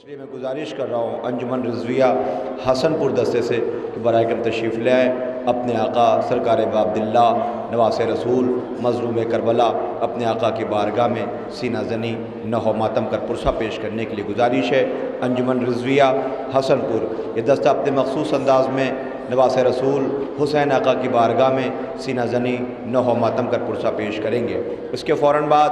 لیے میں گزارش کر رہا ہوں انجمن رضویہ حسن پور دستے سے کہ براہ کرم تشریف لے آئیں، اپنے آقا سرکار عبداللہ نواس رسول مظلوم کربلا اپنے آقا کی بارگاہ میں سینہ زنی نہو ماتم کر پرسہ پیش کرنے کے لیے گزارش ہے۔ انجمن رضویہ حسن پور یہ دستہ اپنے مخصوص انداز میں نواس رسول حسین آقا کی بارگاہ میں سینہ زنی نہو ماتم کر پرسہ پیش کریں گے۔ اس کے فوراً بعد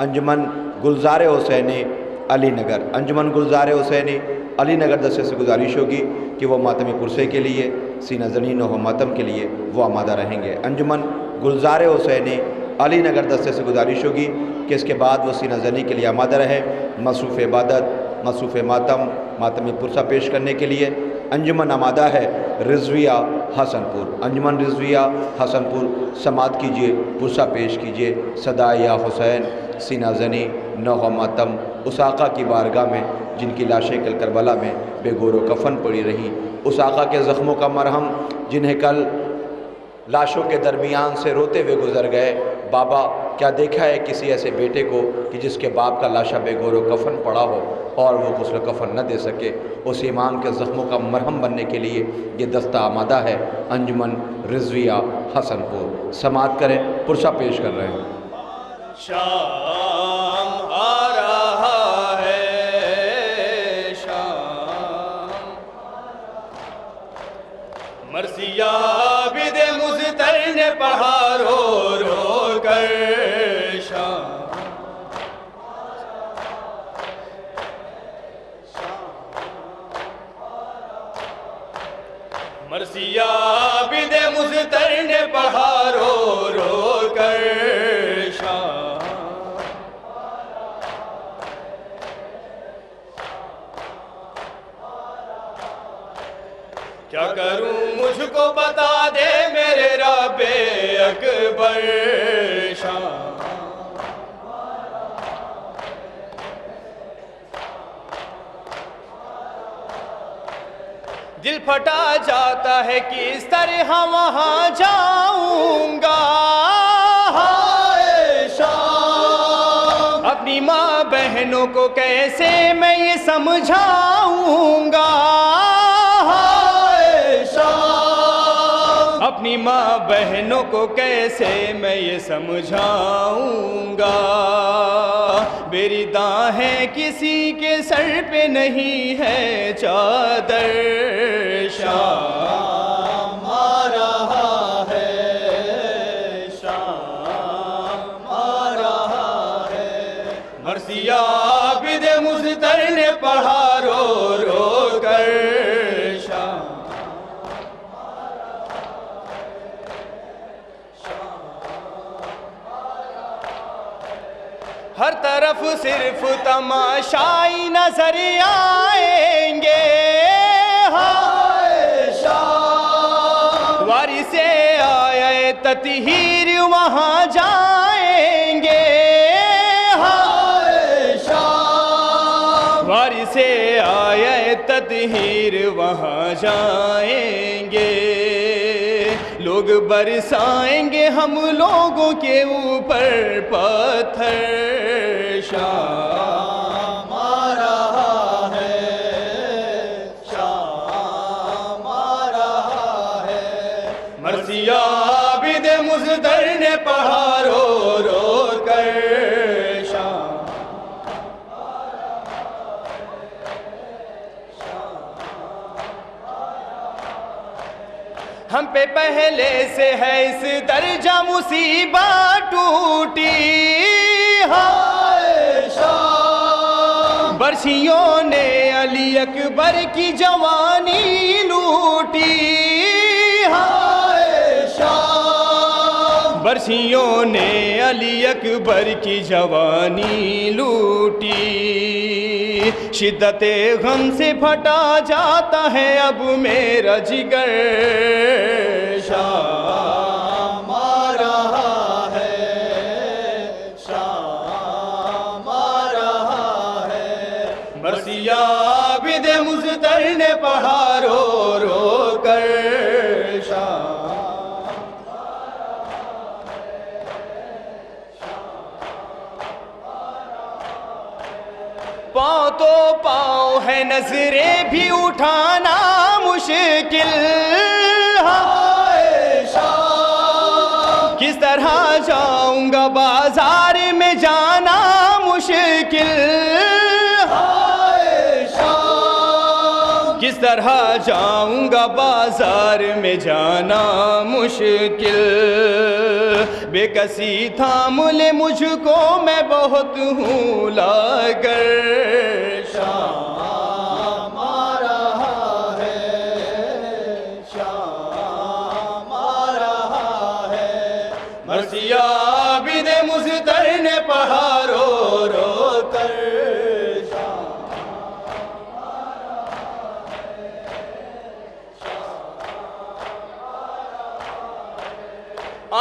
انجمن گلزار حسینی علی نگر انجمن گلزار حسینی علی نگر دستے سے گزارش ہوگی کہ وہ ماتم پرسے کے لیے سینہ زنی نہو ماتم کے لیے وہ آمادہ رہیں گے۔ انجمن گلزار حسینی علی نگر دستے سے گزارش ہوگی کہ اس کے بعد وہ سینہ زنی کے لیے آمادہ رہے، مصروف عبادت مصروف ماتم پرسہ پیش کرنے کے لیے۔ انجمن آمادہ ہے رضویہ حسن پور، انجمن رضویہ حسن پور سماعت کیجئے، پرسہ پیش کیجئے۔ صدائے یا حسین سینہ زنی نہو ماتم اس آقا کی بارگاہ میں جن کی لاشیں کل کربلا میں بے گور و کفن پڑی رہی، اس آقا کے زخموں کا مرہم جنہیں کل لاشوں کے درمیان سے روتے ہوئے گزر گئے۔ بابا کیا دیکھا ہے کسی ایسے بیٹے کو کہ جس کے باپ کا لاشہ بے گور و کفن پڑا ہو اور وہ غسل کفن نہ دے سکے؟ اس امام کے زخموں کا مرہم بننے کے لیے یہ دستہ آمادہ ہے۔ انجمن رضویہ حسن پور سماعت کریں، پرسہ پیش کر رہے ہیں۔ شام آ رہا ہے شام، مرثیہ عابد مضطر نے پڑھا رو رو کر شام، مرثیہ عابد مضطر نے پڑھا رو رو کر شام، کیا کروں مجھ کو بتا دے میرے رب اکبر شام، دل پھٹا جاتا ہے کس طرح وہاں جاؤں گا، ہائے شام اپنی ماں بہنوں کو کیسے میں یہ سمجھاؤں گا، اپنی ماں بہنوں کو کیسے میں یہ سمجھاؤں گا، میری داہیں کسی کے سر پہ نہیں ہے چادر، شام آ رہا ہے شام آ رہا ہے، مرثیہ عابد مضطر نے پڑھا رو رو کر شام، ہر طرف صرف تماشائی نظر آئیں گے، ہائے شام وارث آیت تطہیر وہاں جائیں گے، ہائے شام وارث آیت تطہیر وہاں جائیں گے، لوگ برسائیں گے ہم لوگوں کے اوپر پتھر، شام آ رہا ہے شام آ رہا ہے، مرثیہ عابد مضطر نے پڑھا رو رو کر شام، ہم پہ پہلے سے ہے اس درجہ مصیبت ٹوٹی، ہائے شام برشیوں نے علی اکبر کی جوانی لوٹی، ہائے شام برشیوں نے علی اکبر کی جوانی لوٹی، شدت غم سے پھٹا جاتا ہے اب میرا جگر، شام آ رہا ہے شام آ رہا ہے، مرثیہ عابد مضطر نے پڑھا رو رو کر شام، پاؤں تو پاؤں ہے نظریں بھی اٹھانا مشکل، کس طرح جاؤں گا بازار میں جانا مشکل، کس طرح جاؤں گا بازار میں جانا مشکل، بے کسی تھام لے مجھ کو میں بہت ہوں لاگر، شام آ رہا ہے، شام آ رہا ہے، مرثیہ عابد مضطر نے پڑھا رو رو کر،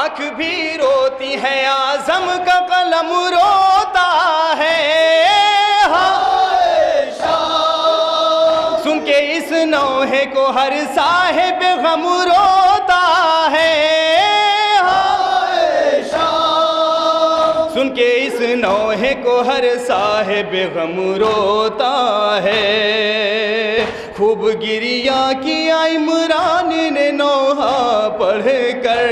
آنکھ بھی روتی ہے اعظم کا قلم روتا ہے، سن کے اس نوحے کو ہر صاحب غم روتا ہے، سن کے اس نوحے کو ہر صاحب غم روتا ہے، خوب گریہ کیا عمران نے نوحہ پڑھ کر،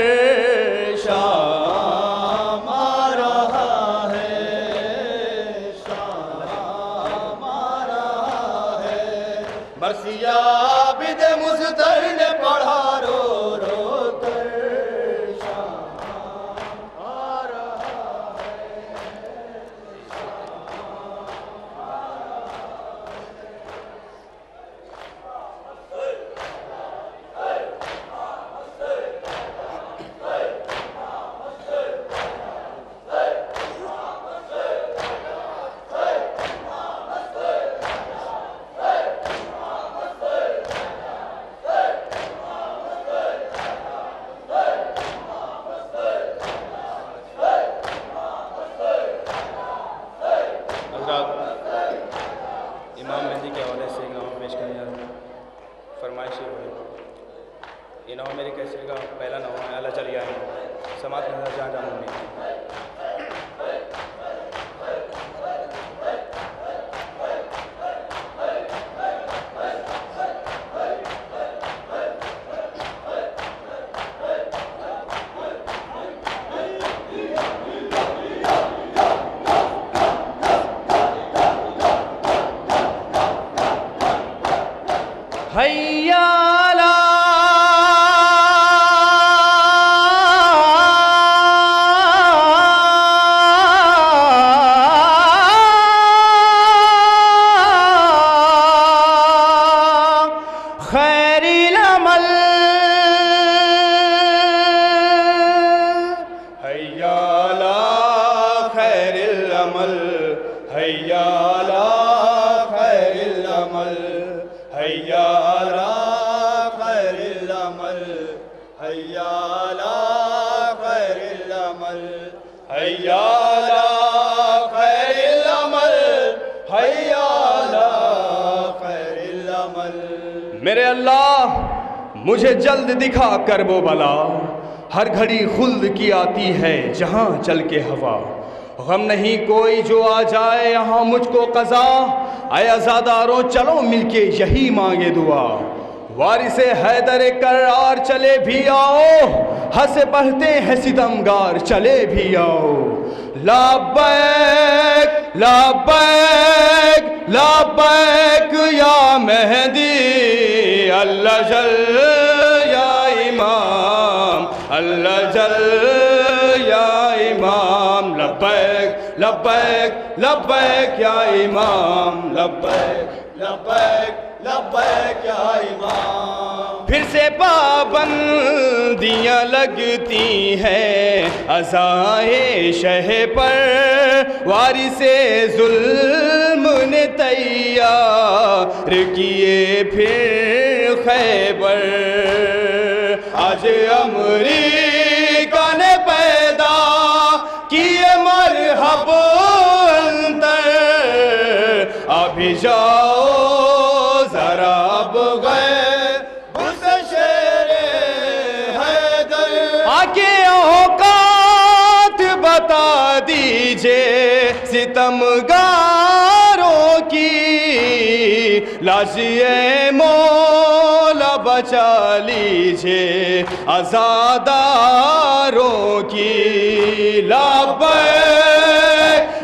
شام آ رہا ہے، شام آ رہا ہے، مرثیہ عابد مضطر نے پڑھا رو رو کر، شام آ رہا ہے۔ امام مہدی کے حوالے سے ایک نامہ پیش کرنے جا رہا ہوں، فرمائش یہ ہوئی، یہ نامہ میرے کیسے کا پہلا نامہ ہے، اللہ چلی آئے سماعت کے اندر جہاں جانوں میں۔ حیا علی خیر العمل، حیا علی خیر العمل، حیا علی خیر العمل، حیا علی خیر العمل، حیا علی خیر العمل، حیا علی خیر العمل، حیا علی خیر العمل۔ میرے اللہ مجھے جلد دکھا کر وہ بلا، ہر گھڑی خلد کی آتی ہے جہاں چل کے ہوا، غم نہیں کوئی جو آ جائے یہاں مجھ کو قضا، اے عزاداروں چلو مل کے یہی مانگے دعا، وارث حیدر کرار چلے بھی آؤ، ہنس بڑھتے ہیں ستمگار چلے بھی آؤ، لبیک لبیک لبیک یا مہدی، اللہ جل یا امام، اللہ جل یا امام، لبیک لبیک لبیک یا امام، لبیک لبیک لبیک یا امام۔ پھر سے پابندیاں لگتی ہیں عزائے شہ پر، وارث ظلم نے تیار کیے پھر خیبر، آج امریکہ نے پیدا کیے مرحب اندر، ابھی جاؤ ذرا اب گئے بس شیر حیدر، آکے اوقات بتا دیجئے ستمگاروں کی، لاجئے مولا بچا لیجئے عزاداروں کی لبیک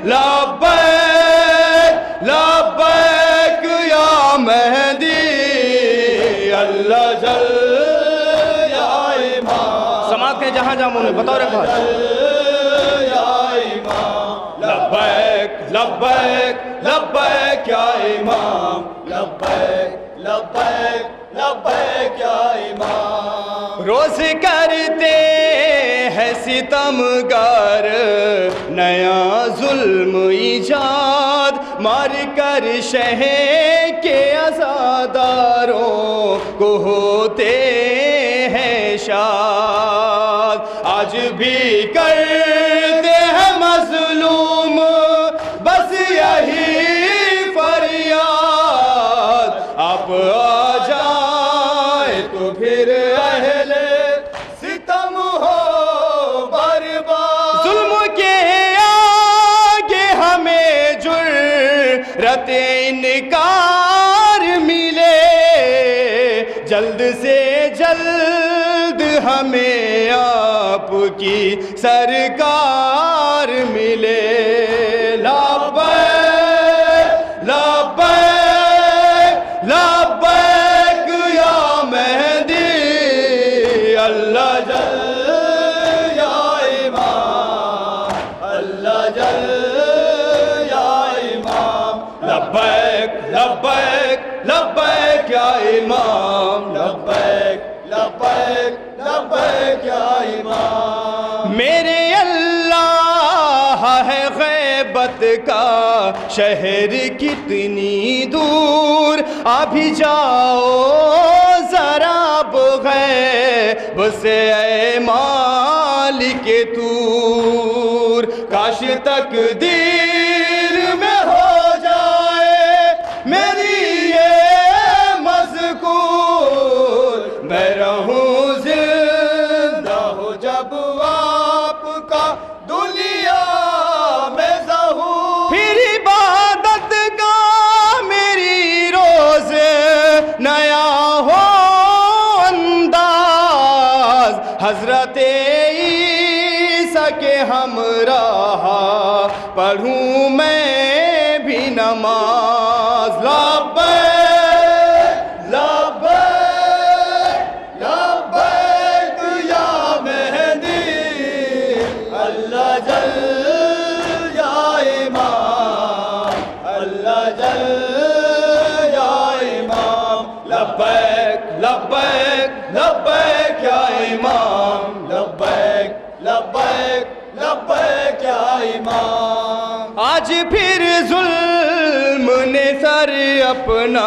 لبیک لبیک یا مہدی اللہ جل یا امام سماعت کے جہاں جاموں نے بطور خاص یا امام لبیک لبیک لبیک یا امام لبیک لبیک لبیک یا امام روز کرتے ہیں ستمگر نیا ظلم ایجاد مار کر شہ کے عزاداروں کو ہوتے ہیں شاد آج بھی کرتے ہیں مظلوم بس یہی فریاد آپ آ جائے تو پھر اہل ستم ہو برباد ظلم کے آگے ہمیں جرأت انکار ملے جلد سے جلد ہمیں آپ کی سرکار ملے لبیک لبیک لبیک یا مہدی اللہ جل یا امام اللہ جل یا امام لبیک لبیک لبیک یا امام لبیک لبیک لبیک یا امام میرے اللہ ہے غیبت کا شہر کتنی دور ابھی جاؤ ذرا بغیب سے اے مالک طور کاش تقدیر میں ہو جائے میری یہ مذکور میں رہوں زندہ ہو جب آپ کا دنیا میں ظہور پھر عبادت کا میری روز نیا ہو انداز حضرت عیسیٰ کے ہمراہ پڑھوں میں بھی نماز لبیک لبیک لبیک یا مہدی اللہ جل یا امام اللہ جل یا امام لبیک لبیک لبیک یا امام لبیک لبیک لبیک یا امام آج پھر ظلم نے سر اپنا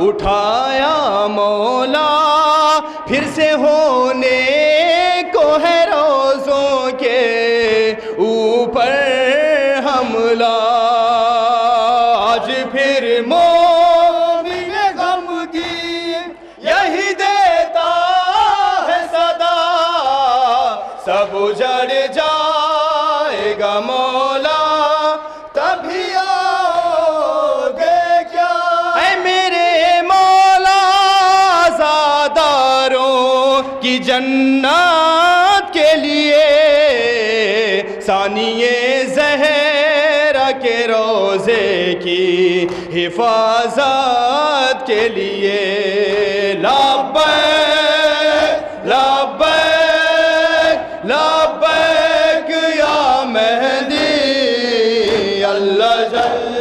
اٹھایا مولا پھر سے ہونے کو ہے روزوں کے اوپر حملہ آج پھر مومن غمگین یہی دیتا ہے صدا سب اجڑ جائے گا مولا تبھی آؤ گے کیا اے میرے مولا عزاداروں کی جنت کے لیے ثانیہ زہرا کے روزے کی حفاظت کے لیے لبیک لبیک لبیک یا مہدی اللہ جل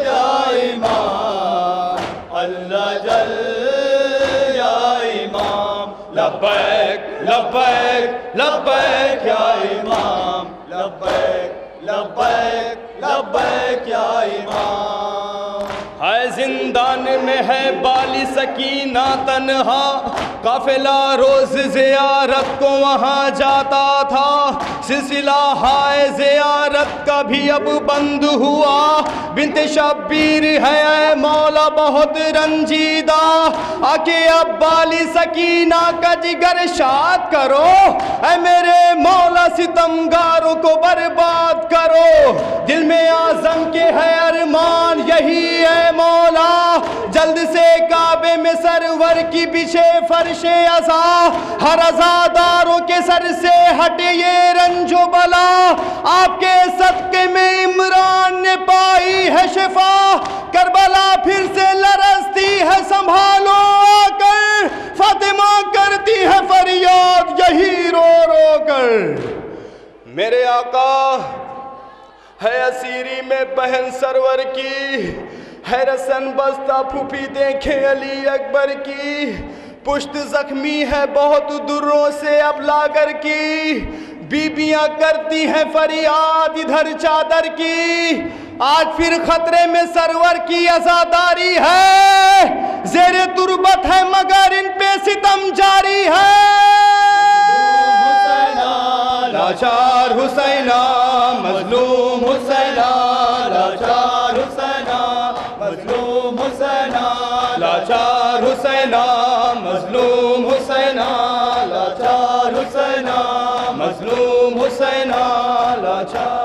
یا امام اللہ جل یا امام لبیک لبیک لبیک یا امام لبیک لبیک لبیک یا امام ہے زندان میں ہے بالی سکینہ تنہا قافلہ روز زیارت کو وہاں جاتا تھا سلسلہ ہائے زیارت کا بھی اب بند بند ہوا بنت شبیر ہے اے مولا بہت رنجیدہ آکے اب بالی سکینہ کا جگر شاد کرو اے میرے مولا ستمگاروں کو برباد کرو دل میں اعظم کے ہے ارمان یہی ہے مولا جلد سے کعبے میں سرور کی بچھے فرش عزا ہر عزاداروں کے سر سے ہٹے یہ رنج و بلا آپ کے صدقے میں عمران نے پائی ہے شفا کربلا پھر سے لرزتی ہے سنبھالو آ کر فاطمہ کرتی ہے فریاد یہی رو رو کر میرے آقا ہے اسیری میں بہن سرور کی ہے رسن بستہ پھوپھی دیکھیں علی اکبر کی پشت زخمی ہے بہت دروں سے اب لاگر کی بیبیاں کرتی ہیں فریاد ادھر چادر کی آج پھر خطرے میں سرور کی عزاداری ہے زیر تربت ہے مگر ان پہ ستم جاری ہے لاچار حسینہ مظلوم حسینہ لاچار حسینہ مظلوم حسینہ لاچار حسینہ مظلوم حسینہ لاچار حسینہ مظلوم حسینہ لاچار